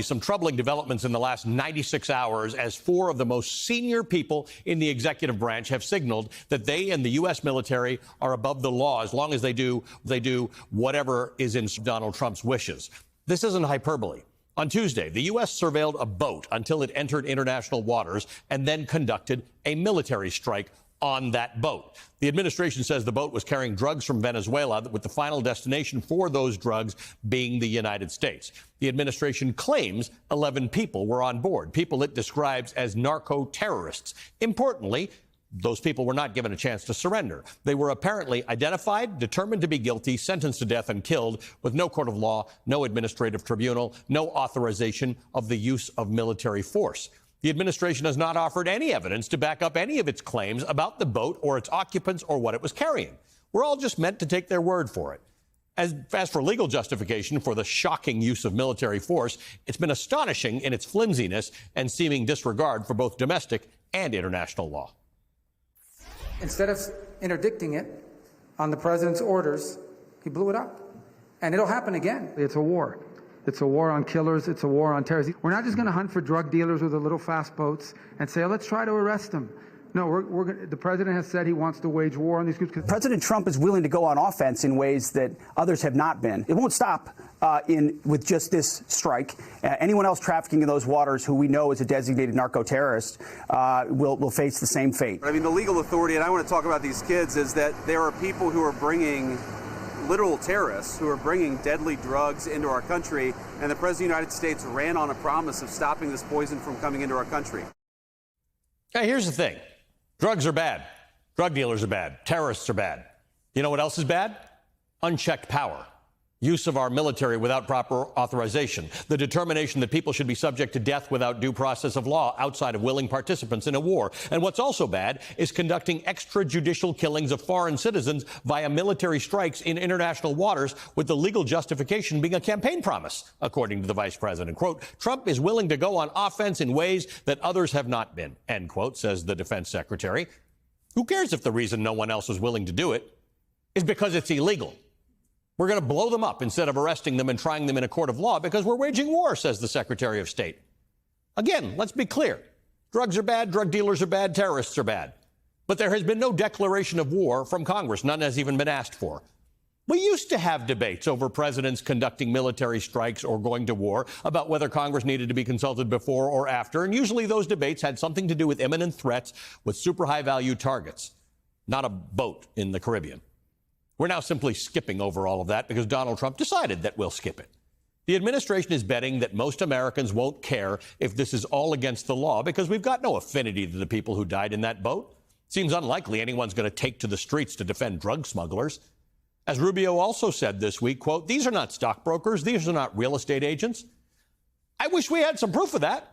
Some troubling developments in the last 96 hours as four of the most senior people in the executive branch have signaled that they and the U.S. military are above the law as long as they do whatever is in Donald Trump's wishes. This isn't hyperbole. On Tuesday, the U.S. surveilled a boat until it entered international waters and then conducted a military strike on that boat. The administration says the boat was carrying drugs from Venezuela, with the final destination for those drugs being the United States. The administration claims 11 people were on board, people it describes as narco-terrorists. Importantly, those people were not given a chance to surrender. They were apparently identified, determined to be guilty, sentenced to death, and killed with no court of law, no administrative tribunal, no authorization of the use of military force. The administration has not offered any evidence to back up any of its claims about the boat or its occupants or what it was carrying. We're all just meant to take their word for it. As for legal justification for the shocking use of military force, it's been astonishing in its flimsiness and seeming disregard for both domestic and international law. Instead of interdicting it on the president's orders, he blew it up. And it'll happen again. It's a war. It's a war on killers. It's a war on terrorists. We're not just going to hunt for drug dealers with the little fast boats and say, let's try to arrest them. No, the president has said he wants to wage war on these groups. President Trump is willing to go on offense in ways that others have not been. It won't stop with just this strike. Anyone else trafficking in those waters who we know is a designated narco-terrorist will face the same fate. I mean, the legal authority, and I want to talk about these kids, is that there are people who are bringing literal terrorists who are bringing deadly drugs into our country, and the President of the United States ran on a promise of stopping this poison from coming into our country. Hey, here's the thing. Drugs are bad. Drug dealers are bad. Terrorists are bad. You know what else is bad? Unchecked power. Use of our military without proper authorization. The determination that people should be subject to death without due process of law outside of willing participants in a war. And what's also bad is conducting extrajudicial killings of foreign citizens via military strikes in international waters, with the legal justification being a campaign promise, according to the vice president. Quote, Trump is willing to go on offense in ways that others have not been, end quote, says the defense secretary. Who cares if the reason no one else is willing to do it is because it's illegal? We're going to blow them up instead of arresting them and trying them in a court of law because we're waging war, says the Secretary of State. Again, let's be clear. Drugs are bad, drug dealers are bad, terrorists are bad. But there has been no declaration of war from Congress. None has even been asked for. We used to have debates over presidents conducting military strikes or going to war about whether Congress needed to be consulted before or after. And usually those debates had something to do with imminent threats with super high value targets, not a boat in the Caribbean. We're now simply skipping over all of that because Donald Trump decided that we'll skip it. The administration is betting that most Americans won't care if this is all against the law because we've got no affinity to the people who died in that boat. Seems unlikely anyone's going to take to the streets to defend drug smugglers. As Rubio also said this week, quote, these are not stockbrokers. These are not real estate agents. I wish we had some proof of that.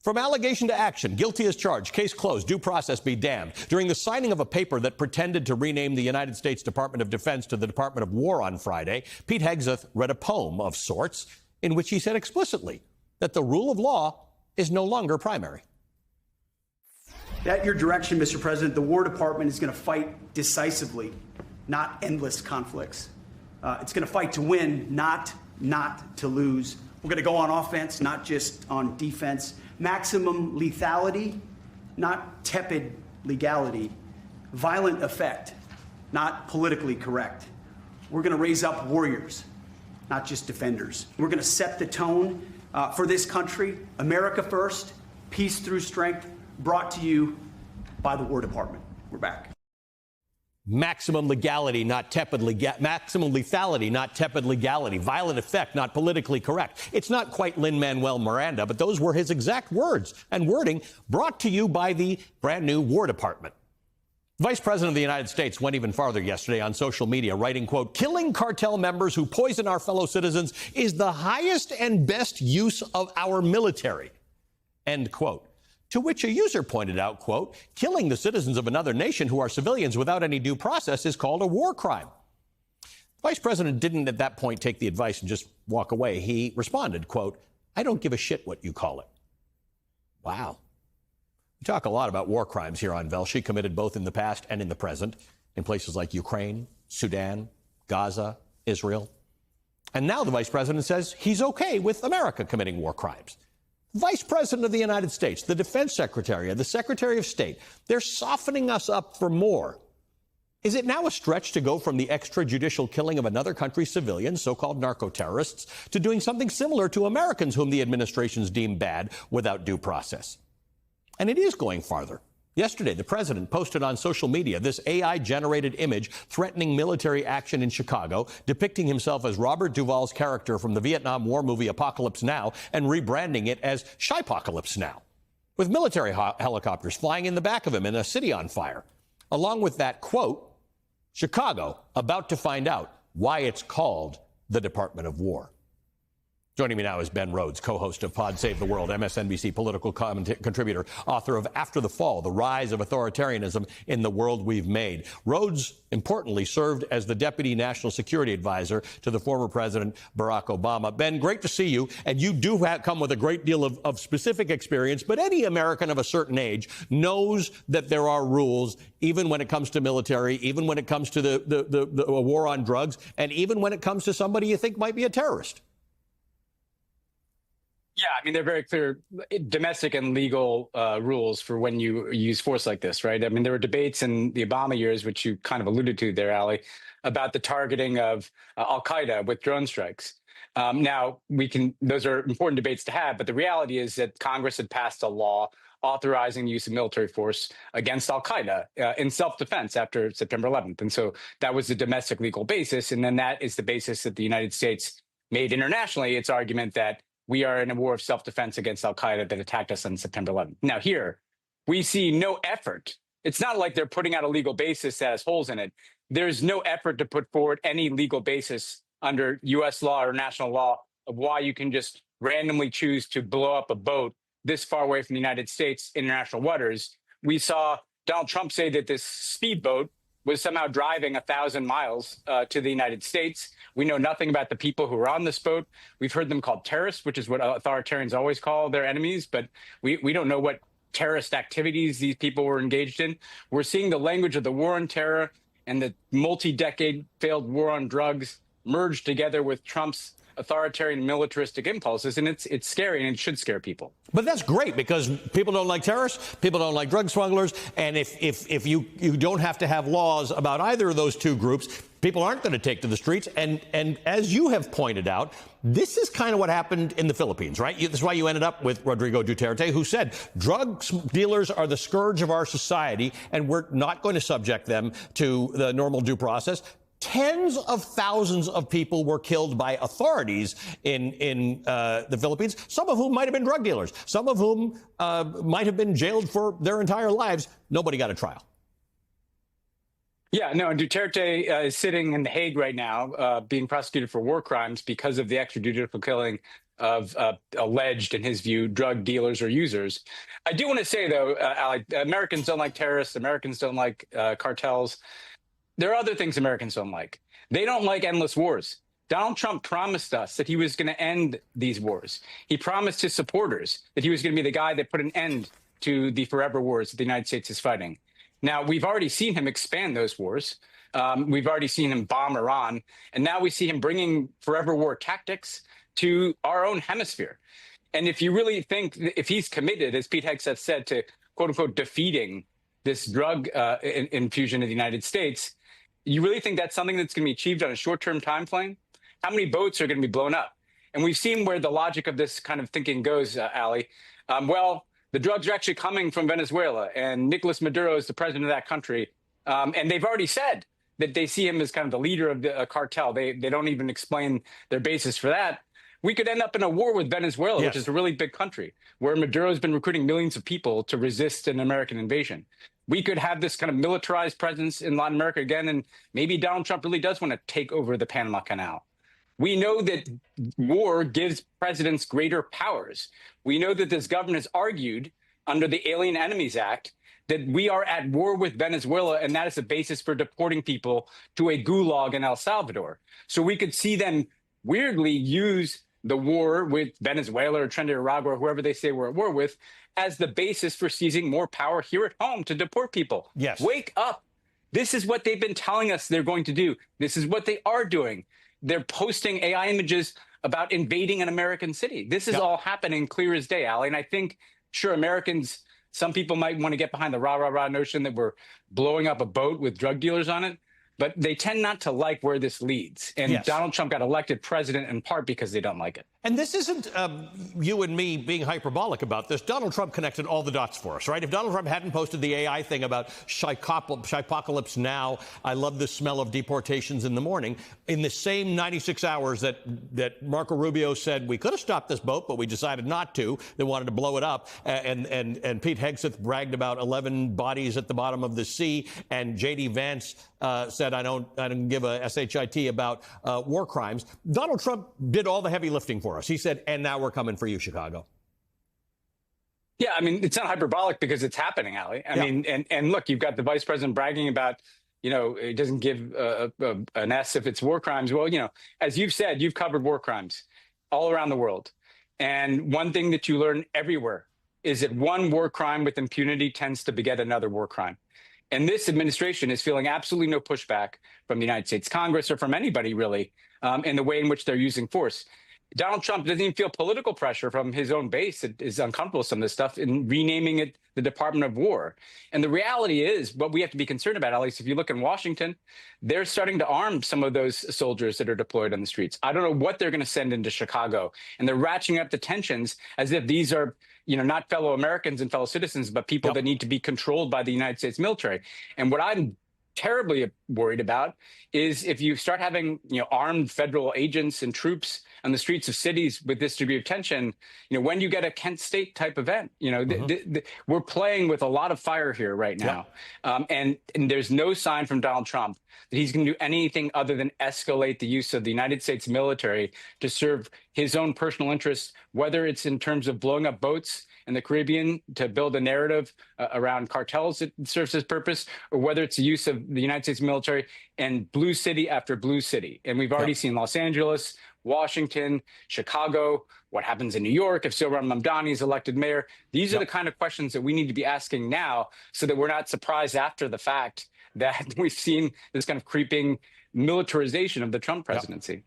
From allegation to action, guilty as charged, case closed, due process be damned. During the signing of a paper that pretended to rename the United States Department of Defense to the Department of War on Friday, Pete Hegseth read a poem of sorts in which he said explicitly that the rule of law is no longer primary. At your direction, Mr. President, the War Department is going to fight decisively, not endless conflicts. It's going to fight to win, not to lose. We're going to go on offense, not just on defense. Maximum lethality, not tepid legality. Violent effect, not politically correct. We're going to raise up warriors, not just defenders. We're going to set the tone for this country. America first, peace through strength, brought to you by the War Department. We're back. Maximum legality, not tepid maximum lethality, not tepid legality. Violent effect, not politically correct. It's not quite Lin-Manuel Miranda, but those were his exact words and wording, brought to you by the brand new War Department. Vice President of the United States went even farther yesterday on social media, writing, quote, killing cartel members who poison our fellow citizens is the highest and best use of our military, end quote. To which a user pointed out, quote, killing the citizens of another nation who are civilians without any due process is called a war crime. The Vice President didn't at that point take the advice and just walk away. He responded, quote, I don't give a shit what you call it. Wow. We talk a lot about war crimes here on Velshi, committed both in the past and in the present, in places like Ukraine, Sudan, Gaza, Israel. And now the vice president says he's okay with America committing war crimes. Vice President of the United States, the defense secretary, the secretary of state, they're softening us up for more. Is it now a stretch to go from the extrajudicial killing of another country's civilians, so-called narco-terrorists, to doing something similar to Americans whom the administrations deem bad without due process? And it is going farther. Yesterday, the president posted on social media this AI-generated image threatening military action in Chicago, depicting himself as Robert Duvall's character from the Vietnam War movie Apocalypse Now and rebranding it as Shypocalypse Now, with military helicopters flying in the back of him and a city on fire. Along with that quote, Chicago about to find out why it's called the Department of War. Joining me now is Ben Rhodes, co-host of Pod Save the World, MSNBC political contributor, author of After the Fall, The Rise of Authoritarianism in the World We've Made. Rhodes, importantly, served as the deputy national security advisor to the former president, Barack Obama. Ben, great to see you. And you do come with a great deal of specific experience, but any American of a certain age knows that there are rules, even when it comes to military, even when it comes to the war on drugs, and even when it comes to somebody you think might be a terrorist. Yeah, I mean, they're very clear domestic and legal rules for when you use force like this, right? I mean, there were debates in the Obama years, which you kind of alluded to there, Ali, about the targeting of al-Qaeda with drone strikes. Now, those are important debates to have, but the reality is that Congress had passed a law authorizing the use of military force against al-Qaeda in self-defense after September 11th. And so that was the domestic legal basis. And then that is the basis that the United States made internationally its argument that we are in a war of self-defense against al-Qaeda that attacked us on September 11th. Now here, we see no effort. It's not like they're putting out a legal basis that has holes in it. There's no effort to put forward any legal basis under U.S. law or national law of why you can just randomly choose to blow up a boat this far away from the United States international waters. We saw Donald Trump say that this speedboat was somehow driving 1,000 miles to the United States. We know nothing about the people who were on this boat. We've heard them called terrorists, which is what authoritarians always call their enemies, but we don't know what terrorist activities these people were engaged in. We're seeing the language of the war on terror and the multi-decade failed war on drugs merged together with Trump's authoritarian militaristic impulses, and it's scary, and it should scare people. But that's great, because people don't like terrorists, people don't like drug smugglers, and if you don't have to have laws about either of those two groups, people aren't going to take to the streets. And as you have pointed out, this is kind of what happened in the Philippines, right? This is why you ended up with Rodrigo Duterte, who said drug dealers are the scourge of our society, and we're not going to subject them to the normal due process. Tens of thousands of people were killed by authorities in the Philippines, some of whom might have been drug dealers, some of whom might have been jailed for their entire lives. Nobody got a trial. Yeah, no, and Duterte is sitting in The Hague right now, being prosecuted for war crimes because of the extrajudicial killing of alleged, in his view, drug dealers or users. I do want to say, though, Ali, Americans don't like terrorists. Americans don't like cartels. There are other things Americans don't like. They don't like endless wars. Donald Trump promised us that he was going to end these wars. He promised his supporters that he was going to be the guy that put an end to the forever wars that the United States is fighting. Now, we've already seen him expand those wars. We've already seen him bomb Iran. And now we see him bringing forever war tactics to our own hemisphere. And if you really think, if he's committed, as Pete Hegseth said, to, quote unquote, defeating this drug infusion in the United States, you really think that's something that's going to be achieved on a short-term time frame? How many boats are going to be blown up? And we've seen where the logic of this kind of thinking goes, Ali. Well, the drugs are actually coming from Venezuela, and Nicolas Maduro is the president of that country. And they've already said that they see him as kind of the leader of the cartel. They don't even explain their basis for that. We could end up in a war with Venezuela, Yes, which is a really big country, where Maduro has been recruiting millions of people to resist an American invasion. We could have this kind of militarized presence in Latin America again, and maybe Donald Trump really does want to take over the Panama Canal. We know that war gives presidents greater powers. We know that this government has argued under the Alien Enemies Act that we are at war with Venezuela, and that is the basis for deporting people to a gulag in El Salvador. So we could see them weirdly use the war with Venezuela or Trinidad or Nicaragua or whoever they say we're at war with as the basis for seizing more power here at home to deport people. Yes. Wake up. This is what they've been telling us they're going to do. This is what they are doing. they're posting AI images about invading an American city. This is Yep. all happening clear as day, Ali. And I think, sure, Americans, some people might want to get behind the rah notion that we're blowing up a boat with drug dealers on it, but they tend not to like where this leads. And Yes. Donald Trump got elected president in part because they don't like it. And this isn't you and me being hyperbolic about this. Donald Trump connected all the dots for us, right? If Donald Trump hadn't posted the AI thing about Shypocalypse Now, I love the smell of deportations in the morning, in the same 96 hours that Marco Rubio said we could have stopped this boat, but we decided not to. They wanted to blow it up. And Pete Hegseth bragged about 11 bodies at the bottom of the sea. And J.D. Vance said, I don't give a shit about war crimes. Donald Trump did all the heavy lifting for us. He said, and now we're coming for you, Chicago. Yeah, I mean, it's not hyperbolic because it's happening, Ali. I mean, and look, you've got the vice president bragging about, it doesn't give an S if it's war crimes. Well, as you've said, you've covered war crimes all around the world. And one thing that you learn everywhere is that one war crime with impunity tends to beget another war crime. And this administration is feeling absolutely no pushback from the United States Congress or from anybody, really, in the way in which they're using force. Donald Trump doesn't even feel political pressure from his own base that is uncomfortable with some of this stuff in renaming it the Department of War. And the reality is what we have to be concerned about, at least if you look in Washington, they're starting to arm some of those soldiers that are deployed on the streets. I don't know what they're going to send into Chicago. And they're ratcheting up the tensions as if these are, not fellow Americans and fellow citizens, but people that need to be controlled by the United States military. And what I'm terribly worried about is if you start having armed federal agents and troops on the streets of cities with this degree of tension, when you get a Kent State type event, we're playing with a lot of fire here right now. And there's no sign from Donald Trump that he's going to do anything other than escalate the use of the United States military to serve his own personal interests, whether it's in terms of blowing up boats in the Caribbean to build a narrative around cartels that serves his purpose, or whether it's the use of the United States military and blue city after blue city. And we've already seen Los Angeles, Washington, Chicago, what happens in New York if Zohran Mamdani is elected mayor. These are the kind of questions that we need to be asking now so that we're not surprised after the fact that we've seen this kind of creeping militarization of the Trump presidency.